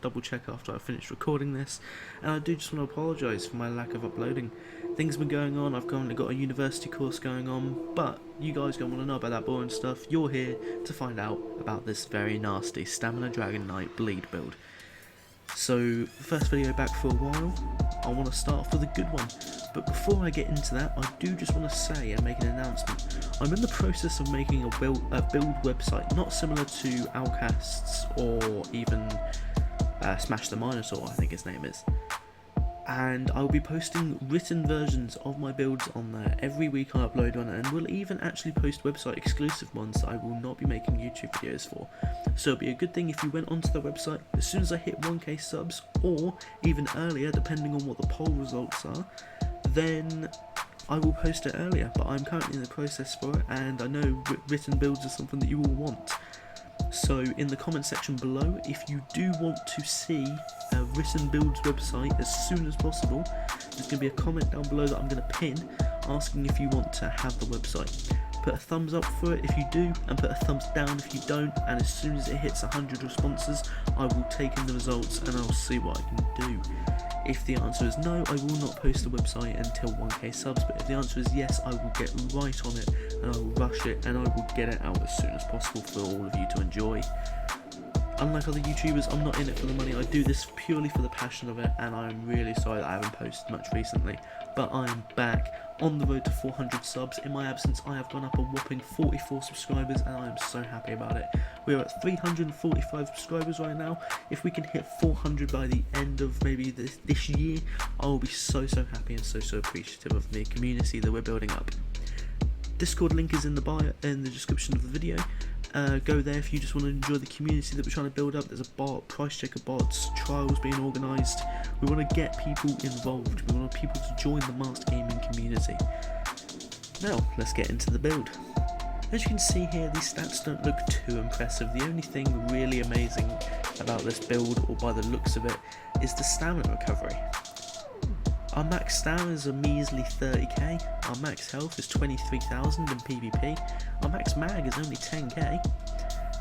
double check after I finish recording this, and I do just want to apologise for my lack of uploading. Things have been going on, I've currently got a university course going on, but you guys don't want to know about that boring stuff. You're here to find out about this very nasty Stamina Dragonknight BLEED build. So, first video back for a while, I want to start off with a good one, but before I get into that, I do just want to say and make an announcement. I'm in the process of making a build website, not similar to Outcast's or even Smash the Minotaur, I think his name is. And I'll be posting written versions of my builds on there every week. I upload one, and we'll even actually post website exclusive ones that I will not be making YouTube videos for. So it'd be a good thing if you went onto the website as soon as I hit 1k subs, or even earlier depending on what the poll results are, then I will post it earlier. But I'm currently in the process for it, and I know written builds are something that you all want. So in the comment section below, if you do want to see a written builds website as soon as possible, there's going to be a comment down below that I'm going to pin asking if you want to have the website. Put a thumbs up for it if you do, and put a thumbs down if you don't, and as soon as it hits 100 responses, I will take in the results and I'll see what I can do. If the answer is no, I will not post the website until 1k subs, but if the answer is yes, I will get right on it, and I will rush it, and I will get it out as soon as possible for all of you to enjoy. Unlike other YouTubers, I'm not in it for the money. I do this purely for the passion of it, and I'm really sorry that I haven't posted much recently, but I'm back on the road to 400 subs. In my absence, I have gone up a whopping 44 subscribers, and I am so happy about it. We're at 345 subscribers right now. If we can hit 400 by the end of maybe this year, I will be so happy and so appreciative of the community that we're building up. Discord link is in the bio, in the description of the video. Go there if you just want to enjoy the community that we're trying to build up. There's a bot, price checker bots, trials being organised. We want to get people involved. We want people to join the masked gaming community. Now, let's get into the build. As you can see here, these stats don't look too impressive. The only thing really amazing about this build, or by the looks of it, is the stamina recovery. Our max stamina is a measly 30k, our max health is 23,000 in PvP, our max mag is only 10k,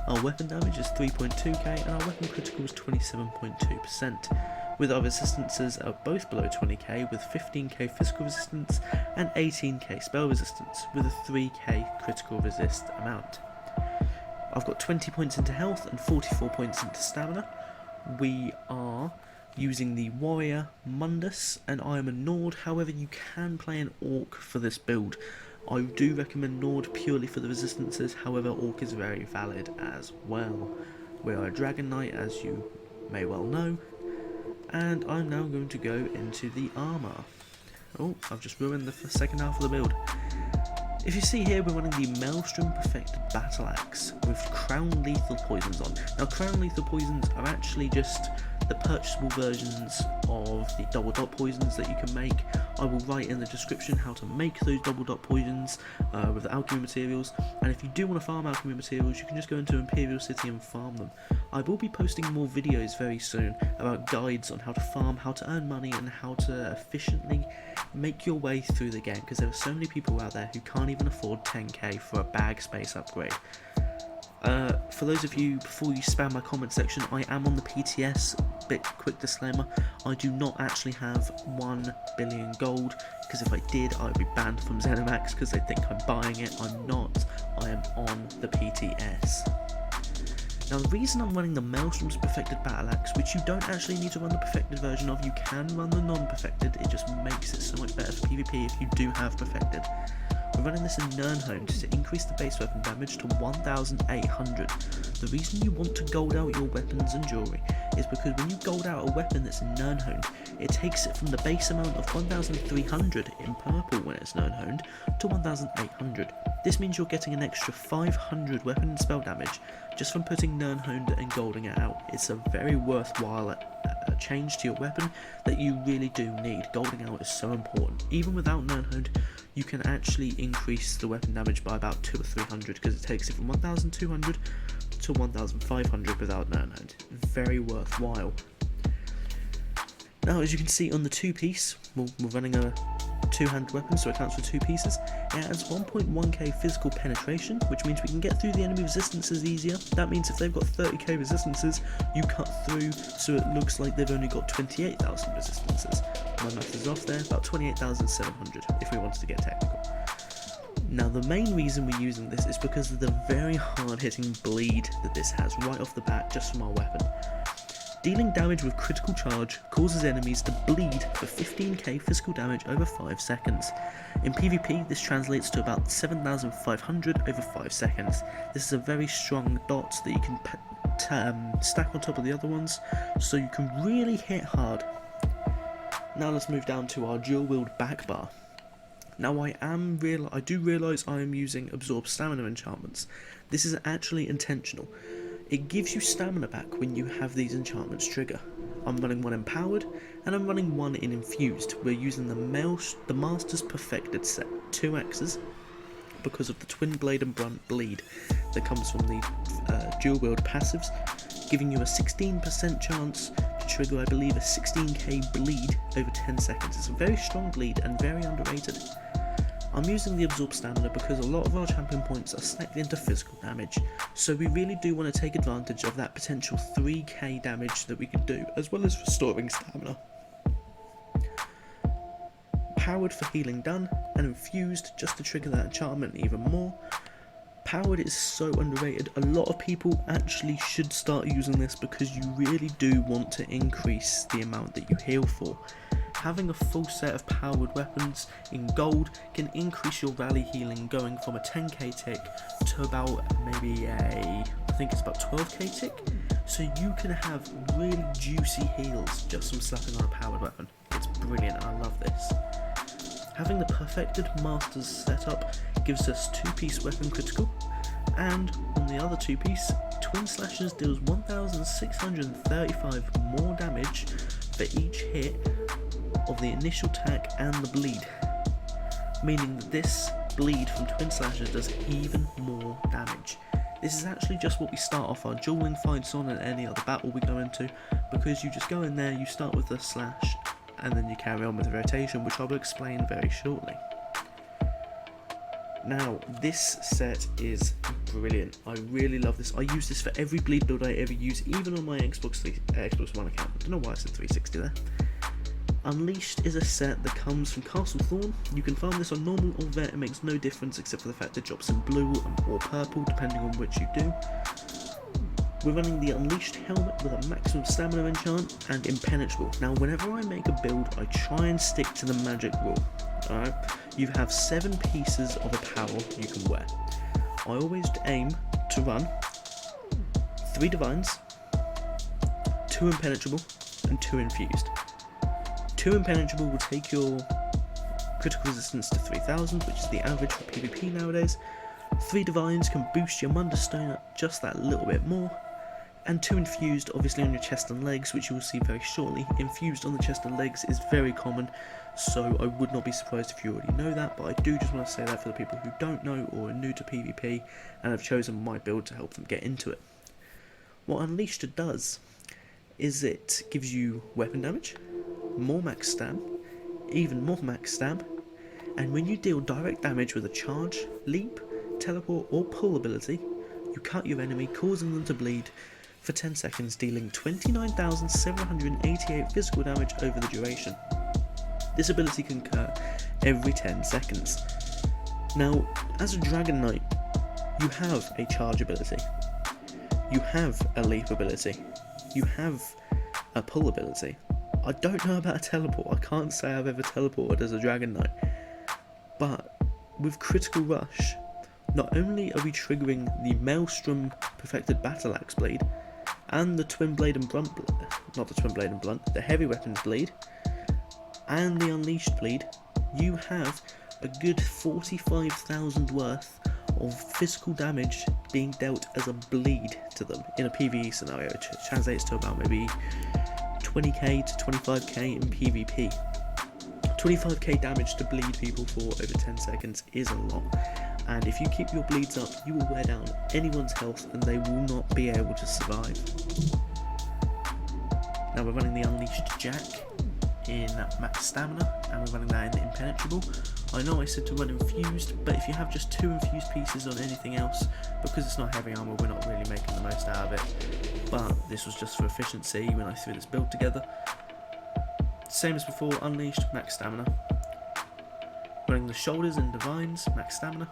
our weapon damage is 3.2k, and our weapon critical is 27.2%, with our resistances are both below 20k, with 15k physical resistance and 18k spell resistance, with a 3k critical resist amount. I've got 20 points into health and 44 points into stamina. We are using the warrior Mundus, and I am a Nord. However, you can play an orc for this build. I do recommend Nord purely for the resistances, however orc is very valid as well. We are a Dragon Knight, as you may well know, and I'm now going to go into the armour. Oh, I've just ruined the second half of the build. If you see here, we're running the Maelstrom Perfected Battle Axe with Crown Lethal Poisons on. Now, Crown Lethal Poisons are actually just the purchasable versions of the double dot poisons that you can make. I will write in the description how to make those double dot poisons with the alchemy materials, and if you do want to farm alchemy materials, you can just go into Imperial City and farm them. I will be posting more videos very soon about guides on how to farm, how to earn money, and how to efficiently make your way through the game, because there are so many people out there who can't even afford 10k for a bag space upgrade. For those of you, before you spam my comment section, I am on the PTS. Quick disclaimer, I do not actually have 1 billion gold, because if I did, I would be banned from ZeniMax because they think I'm buying it. I'm not. I am on the PTS. Now, the reason I'm running the Maelstrom's Perfected Battle Axe, which you don't actually need to run the perfected version of, you can run the non-perfected, it just makes it so much better for PvP if you do have perfected. We're running this in Nirnhound to increase the base weapon damage to 1,800. The reason you want to gold out your weapons and jewellery is because when you gold out a weapon that's in Nirnhound, it takes it from the base amount of 1,300 in purple when it's Nirnhound to 1,800. This means you're getting an extra 500 weapon and spell damage just from putting Nirnhound and golding it out. It's a very worthwhile change to your weapon that you really do need. Golding out is so important. Even without Nirnhound, you can actually increase the weapon damage by about 200 or 300, because it takes it from 1,200 to 1,500 without Nirnhound. Very worthwhile. Now, as you can see on the two-piece, we're running a two-handed weapon, so it counts for 2 pieces. It adds 1.1k physical penetration, which means we can get through the enemy resistances easier. That means if they've got 30k resistances, you cut through so it looks like they've only got 28,000 resistances. My math is off there, about 28,700 if we wanted to get technical. Now the main reason we're using this is because of the very hard-hitting bleed that this has right off the bat just from our weapon. Dealing damage with critical charge causes enemies to bleed for 15k physical damage over 5 seconds. In PvP, this translates to about 7,500 over 5 seconds. This is a very strong dot that you can stack on top of the other ones, so you can really hit hard. Now let's move down to our dual wield back bar. Now I do realise I am using absorb stamina enchantments. This is actually intentional. It gives you stamina back when you have these enchantments trigger. I'm running one empowered, and I'm running one in infused. We're using the Master's Perfected set, 2 axes, because of the twin blade and brunt bleed that comes from the dual wield passives, giving you a 16% chance to trigger, I believe, a 16k bleed over 10 seconds. It's a very strong bleed and very underrated. I'm using the absorb stamina because a lot of our champion points are stacked into physical damage, so we really do want to take advantage of that potential 3k damage that we could do, as well as restoring stamina. Powered for healing done, and infused just to trigger that enchantment even more. Powered is so underrated. A lot of people actually should start using this because you really do want to increase the amount that you heal for. Having a full set of powered weapons in gold can increase your rally healing, going from a 10k tick to about maybe I think it's about 12k tick. So you can have really juicy heals just from slapping on a powered weapon. It's brilliant and I love this. Having the perfected Masters setup gives us 2-piece weapon critical, and on the other 2-piece, Twin Slashers deals 1,635 more damage for each hit of the initial attack and the bleed, meaning that this bleed from Twin Slashers does even more damage. This is actually just what we start off our dueling fights on and any other battle we go into, because you just go in there, you start with the slash, and then you carry on with the rotation, which I will explain very shortly. Now, this set is brilliant. I really love this. I use this for every bleed build I ever use, even on my Xbox One account. I don't know why it's at 360 there. Unleashed is a set that comes from Castle Thorn. You can farm this on normal or vet, it makes no difference except for the fact it drops in blue or purple depending on which you do. We're running the Unleashed helmet with a maximum stamina enchant and impenetrable. Now whenever I make a build I try and stick to the magic rule. Alright, you have 7 pieces of apparel you can wear. I always aim to run 3 divines, 2 impenetrable and 2 infused. 2 impenetrable will take your critical resistance to 3000, which is the average for PvP nowadays. 3 divines can boost your Munda Stone up just that little bit more. And 2 infused, obviously on your chest and legs, which you will see very shortly. Infused on the chest and legs is very common, so I would not be surprised if you already know that, but I do just want to say that for the people who don't know or are new to PvP and have chosen my build to help them get into it. What Unleashed does is it gives you weapon damage, more max stam, even more max stam, and when you deal direct damage with a charge, leap, teleport or pull ability, you cut your enemy, causing them to bleed for 10 seconds, dealing 29,788 physical damage over the duration. This ability can occur every 10 seconds. Now, as a Dragonknight, you have a charge ability, you have a leap ability, you have a pull ability. I don't know about a teleport, I can't say I've ever teleported as a Dragonknight, but with Critical Rush, not only are we triggering the Maelstrom Perfected Battle Axe Blade, and the Twin Blade and Blunt, the Heavy Weapons Bleed, and the Unleashed Bleed, you have a good 45,000 worth of physical damage being dealt as a bleed to them in a PvE scenario, which translates to about maybe 20k to 25k in PvP. 25k damage to bleed people for over 10 seconds is a lot, and if you keep your bleeds up you will wear down anyone's health and they will not be able to survive. Now we're running the Unleashed Jack in max stamina, and we're running that in impenetrable. I know I said to run infused, but if you have just 2 infused pieces on anything else, because it's not heavy armor, we're not really making the most out of it. But this was just for efficiency when I threw this build together. Same as before, unleashed, max stamina. Running the shoulders and divines, max stamina.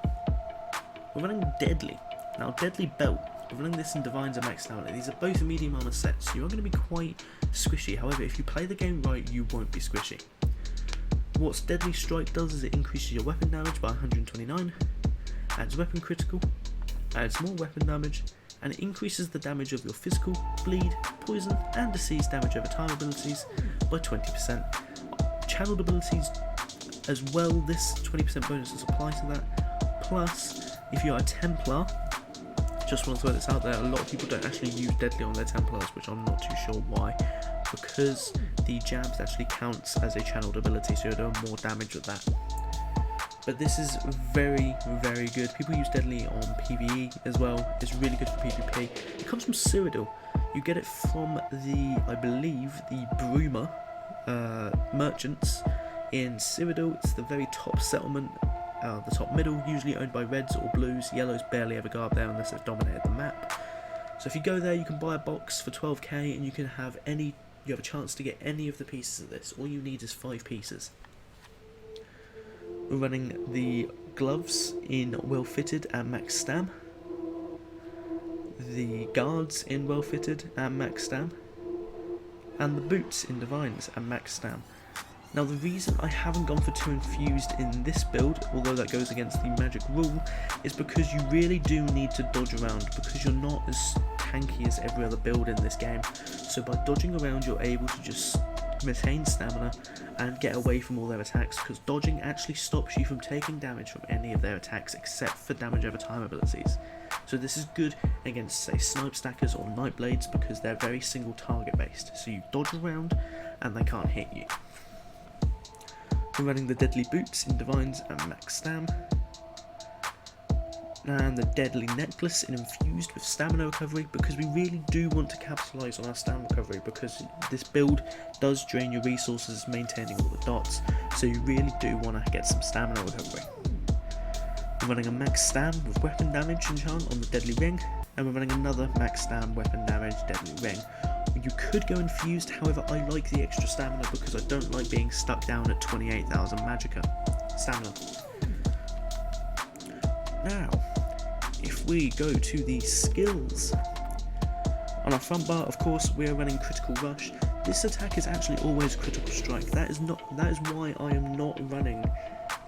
We're running deadly. Now deadly belt. We're running this in divines and max stamina. These are both medium armor sets, so you are going to be quite squishy. However, if you play the game right, you won't be squishy. What deadly strike does is it increases your weapon damage by 129, adds weapon critical, adds more weapon damage, and it increases the damage of your physical, bleed, poison, and disease damage over time abilities by 20%. Channeled abilities as well, this 20% bonus does apply to that. Plus, if you're a Templar, just want to throw this out there, a lot of people don't actually use deadly on their Templars, which I'm not too sure why, because the jabs actually counts as a channeled ability, so you're doing more damage with that. But this is very, very good. People use deadly on PvE as well. It's really good for PvP. It comes from cyrodiil. You get it from the, I believe, the Bruma merchants in Cyrodiil. It's the very top settlement, the top middle, usually owned by reds or blues. Yellows barely ever go up there unless they've dominated the map. So if you go there, you can buy a box for 12k, and you can have any. You have a chance to get any of the pieces of this. All you need is 5 pieces. We're running the gloves in well fitted and max stam. The guards in well fitted and max stam. And the boots in divines and max stam. Now the reason I haven't gone for 2 infused in this build, although that goes against the magic rule, is because you really do need to dodge around, because you're not as tanky as every other build in this game. So by dodging around, you're able to just retain stamina and get away from all their attacks, because dodging actually stops you from taking damage from any of their attacks except for damage over time abilities. So this is good against, say, snipe stackers or night blades, because they're very single target based, so you dodge around and they can't hit you. We're running the deadly boots in divines and max stam, and the deadly necklace in infused with stamina recovery, because we really do want to capitalise on our stamina recovery, because this build does drain your resources maintaining all the dots, so you really do want to get some stamina recovery. We're running a max stam with weapon damage enchant on the deadly ring, and we're running another max stam weapon damage deadly ring. You could go infused, however I like the extra stamina because I don't like being stuck down at 28,000 magicka stamina. Now, if we go to the skills, on our front bar, of course, we are running critical rush. This attack is actually always critical strike. That is why I am not running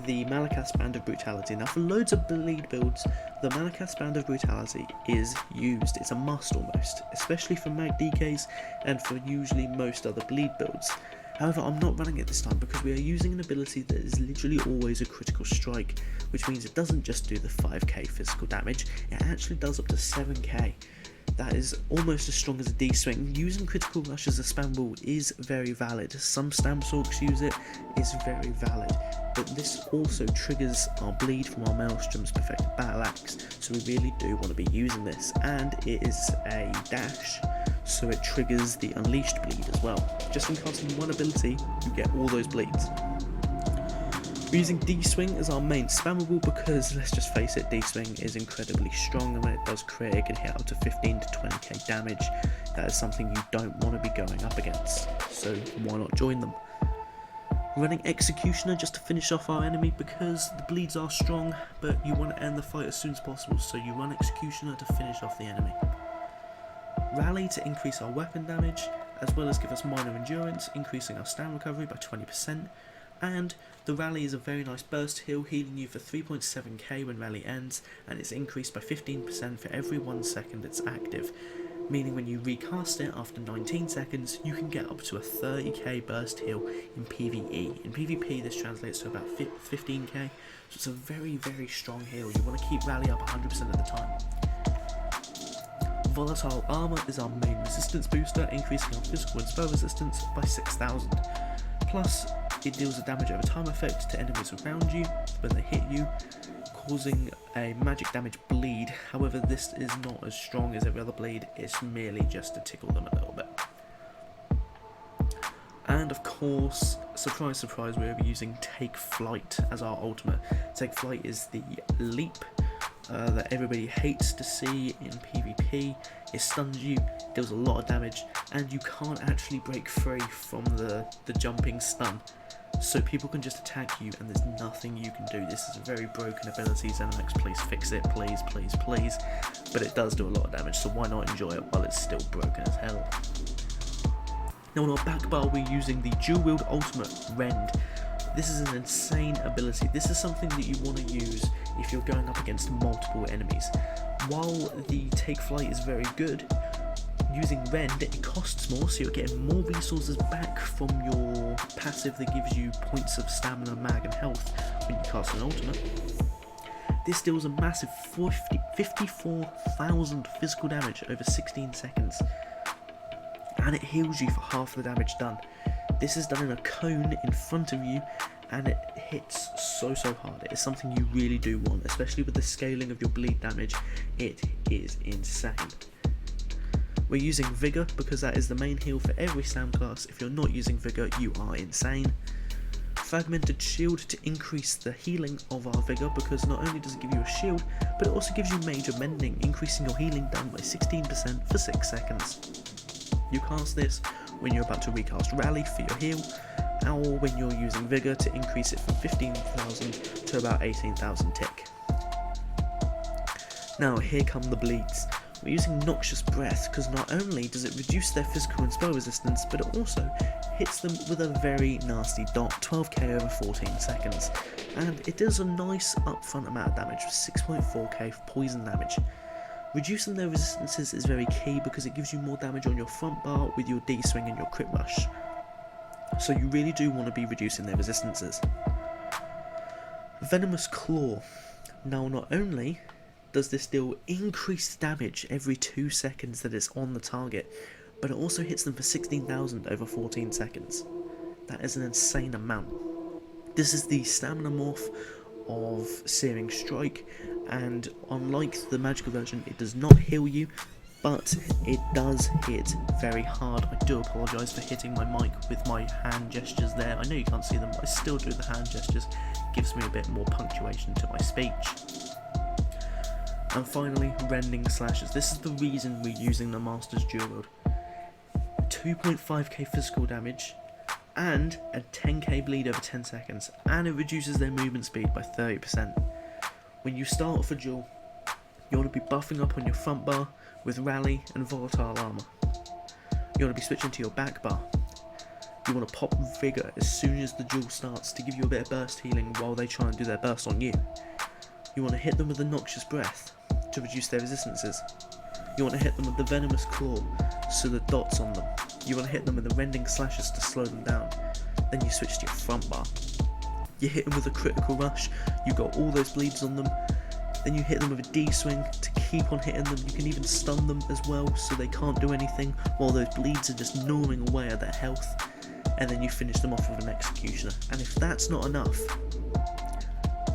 the Markarth Band of Brutality. Now for loads of bleed builds, the Markarth Band of Brutality is used. It's a must almost, especially for mag DKs and for usually most other bleed builds. However, I'm not running it this time because we are using an ability that is literally always a critical strike, which means it doesn't just do the 5k physical damage, it actually does up to 7k. That is almost as strong as a D-swing. Using critical rush as a spam rule is very valid. Some stam sorks use it, it's very valid. But this also triggers our bleed from our Maelstrom's Perfected Battle Axe, so we really do want to be using this. And it is a dash, so it triggers the Unleashed bleed as well. Just in casting one ability, you get all those bleeds. We're using D-swing as our main spammable because, let's just face it, D-swing is incredibly strong, and when it does crit it can hit up to 15 to 20k damage. That is something you don't want to be going up against, so why not join them? Running Executioner just to finish off our enemy because the bleeds are strong, but you want to end the fight as soon as possible, so you run Executioner to finish off the enemy. Rally to increase our weapon damage, as well as give us minor endurance, increasing our stam recovery by 20%. And the rally is a very nice burst heal, healing you for 3.7k when rally ends, and it's increased by 15% for every 1 second it's active, meaning when you recast it after 19 seconds, you can get up to a 30k burst heal in PvE. In PvP this translates to about 15k, so it's a very, very strong heal. You want to keep rally up 100% of the time. Volatile Armour is our main resistance booster, increasing our physical and spell resistance by 6,000. Plus, it deals a damage over time effect to enemies around you when they hit you, causing a magic damage bleed. However, this is not as strong as every other bleed, it's merely just to tickle them a little bit. And of course, surprise surprise, we'll be using Take Flight as our ultimate. Take Flight is the leap that everybody hates to see in PvP. It stuns you, deals a lot of damage, and you can't actually break free from the jumping stun. So people can just attack you and there's nothing you can do. This is a very broken ability. ZeniMax, please fix it, please, please, please. But it does do a lot of damage, so why not enjoy it while it's still broken as hell. Now on our back bar we're using the dual wield ultimate Rend. This is an insane ability. This is something that you want to use if you're going up against multiple enemies. While the Take Flight is very good, using Rend it costs more, so you're getting more resources back from your passive that gives you points of stamina, mag and health when you cast an ultimate. This deals a massive 54,000 physical damage over 16 seconds. And it heals you for half the damage done. This is done in a cone in front of you and it hits so hard. It is something you really do want, especially with the scaling of your bleed damage. It is insane. We're using Vigor because that is the main heal for every slam class. If you're not using Vigor, you are insane. Fragmented Shield to increase the healing of our Vigor, because not only does it give you a shield, but it also gives you Major Mending, increasing your healing down by 16% for 6 seconds. You cast this when you're about to recast Rally for your heal, or when you're using Vigor to increase it from 15,000 to about 18,000 tick. Now here come the bleeds. We're using Noxious Breath because not only does it reduce their physical and spell resistance, but it also hits them with a very nasty dot, 12k over 14 seconds, and it does a nice upfront amount of damage, 6.4k for poison damage. Reducing their resistances is very key because it gives you more damage on your front bar with your D-swing and your crit rush. So you really do want to be reducing their resistances. Venomous Claw. Now not only does this deal increased damage every 2 seconds that it's on the target, but it also hits them for 16,000 over 14 seconds. That is an insane amount. This is the stamina morph of Searing Strike, and unlike the magical version, it does not heal you, but it does hit very hard. I do apologise for hitting my mic with my hand gestures there. I know you can't see them, but I still do the hand gestures. It gives me a bit more punctuation to my speech. And finally, Rending Slashes. This is the reason we're using the Master's Dual Wield. 2.5k physical damage, and a 10k bleed over 10 seconds, and it reduces their movement speed by 30%. When you start off a duel, you want to be buffing up on your front bar with Rally and Volatile Armour. You want to be switching to your back bar. You want to pop Vigor as soon as the duel starts to give you a bit of burst healing while they try and do their burst on you. You want to hit them with the Noxious Breath to reduce their resistances. You want to hit them with the Venomous Claw so the dots on them. You want to hit them with the Rending Slashes to slow them down. Then you switch to your front bar. You hit them with a Critical Rush, you got all those bleeds on them. Then you hit them with a D-swing to keep on hitting them. You can even stun them as well so they can't do anything while those bleeds are just gnawing away at their health. And then you finish them off with an Executioner. And if that's not enough,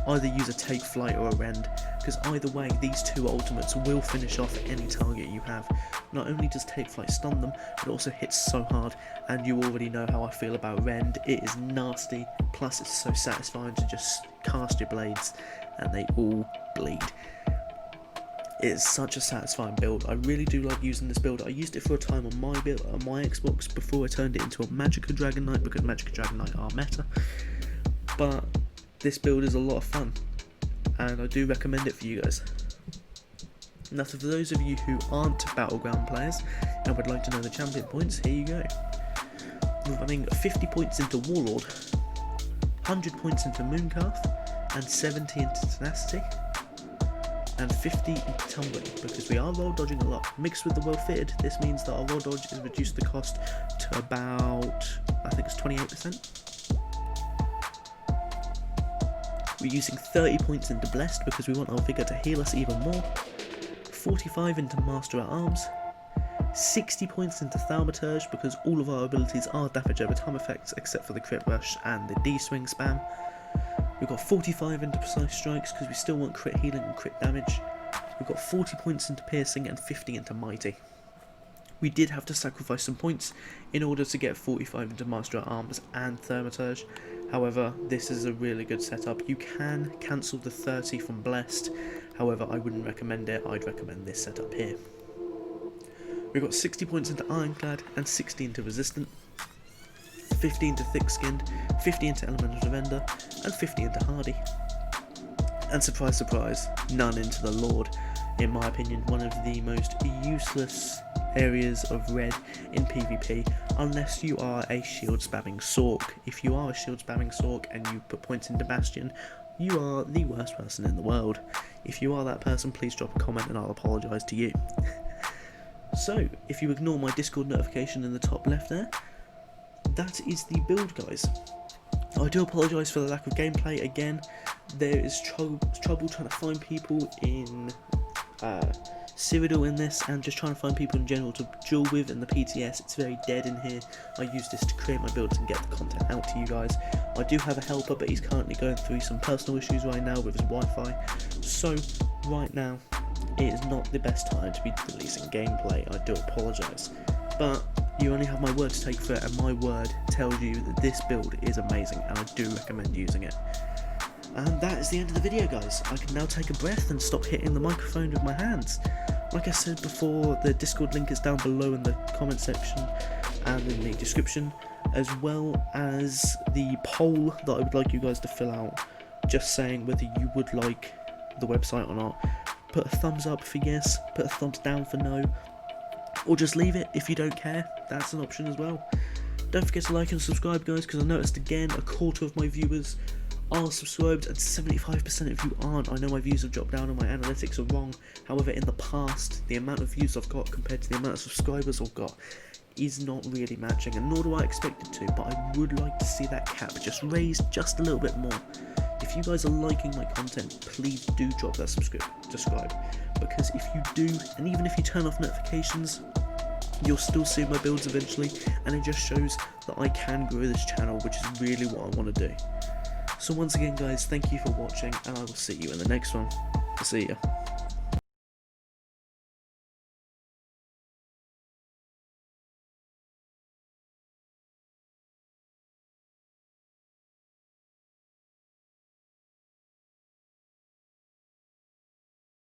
either use a Take Flight or a Rend, because either way these two ultimates will finish off any target you have. Not only does Take Flight stun them, but it also hits so hard, and you already know how I feel about Rend. It is nasty, plus it's so satisfying to just cast your blades and they all bleed. It is such a satisfying build. I really do like using this build. I used it for a time on my build, on my Xbox, before I turned it into a Magica Dragonknight, because Magica Dragonknight are meta. But this build is a lot of fun, and I do recommend it for you guys. Now, for those of you who aren't Battleground players and would like to know the champion points, here you go. We're running 50 points into Warlord, 100 points into Mooncarth, and 70 into Tenacity, and 50 into Tumbling, because we are roll dodging a lot. Mixed with the Well Fitted, this means that our roll dodge has reduced the cost to about, I think it's 28%. We're using 30 points into Blessed because we want our Vigor to heal us even more, 45 into Master at Arms, 60 points into Thaumaturge because all of our abilities are damage over time effects except for the Crit Rush and the D-swing spam. We've got 45 into Precise Strikes because we still want crit healing and crit damage. We've got 40 points into Piercing and 50 into Mighty. We did have to sacrifice some points in order to get 45 into Master at Arms and Thaumaturge. However, this is a really good setup. You can cancel the 30 from Blessed, however I wouldn't recommend it. I'd recommend this setup here. We've got 60 points into Ironclad and 60 into Resistant, 50 into Thick Skinned, 50 into Elemental Defender, and 50 into Hardy. And surprise surprise, none into the Lord. In my opinion, one of the most useless areas of red in PvP, unless you are a shield spamming Sork. If you are a shield spamming Sork and you put points into Bastion, you are the worst person in the world. If you are that person, please drop a comment and I'll apologise to you. So, if you ignore my Discord notification in the top left there, that is the build, guys. I do apologise for the lack of gameplay again. There is trouble trying to find people in cyrodiil in this, and just trying to find people in general to duel with in the PTS. It's very dead in here. I use this to create my builds and get the content out to you guys. I do have a helper, but he's currently going through some personal issues right now with his Wi-Fi. So right now it is not the best time to be releasing gameplay. I do apologise, but you only have my word to take for it, and my word tells you that this build is amazing and I do recommend using it. And that is the end of the video, guys. I can now take a breath and stop hitting the microphone with my hands. Like I said before, the Discord link is down below in the comment section and in the description, as well as the poll that I would like you guys to fill out, just saying whether you would like the website or not. Put a thumbs up for yes, put a thumbs down for no, or just leave it if you don't care. That's an option as well. Don't forget to like and subscribe, guys, because I noticed again a quarter of my viewers are subscribed and 75% of you aren't. I know my views have dropped down and my analytics are wrong. However, in the past, the amount of views I've got compared to the amount of subscribers I've got is not really matching, and nor do I expect it to, but I would like to see that cap just raised just a little bit more. If you guys are liking my content, please do drop that subscribe, because if you do, and even if you turn off notifications, you'll still see my builds eventually, and it just shows that I can grow this channel, which is really what I want to do. So once again, guys, thank you for watching, and I will see you in the next one. See ya.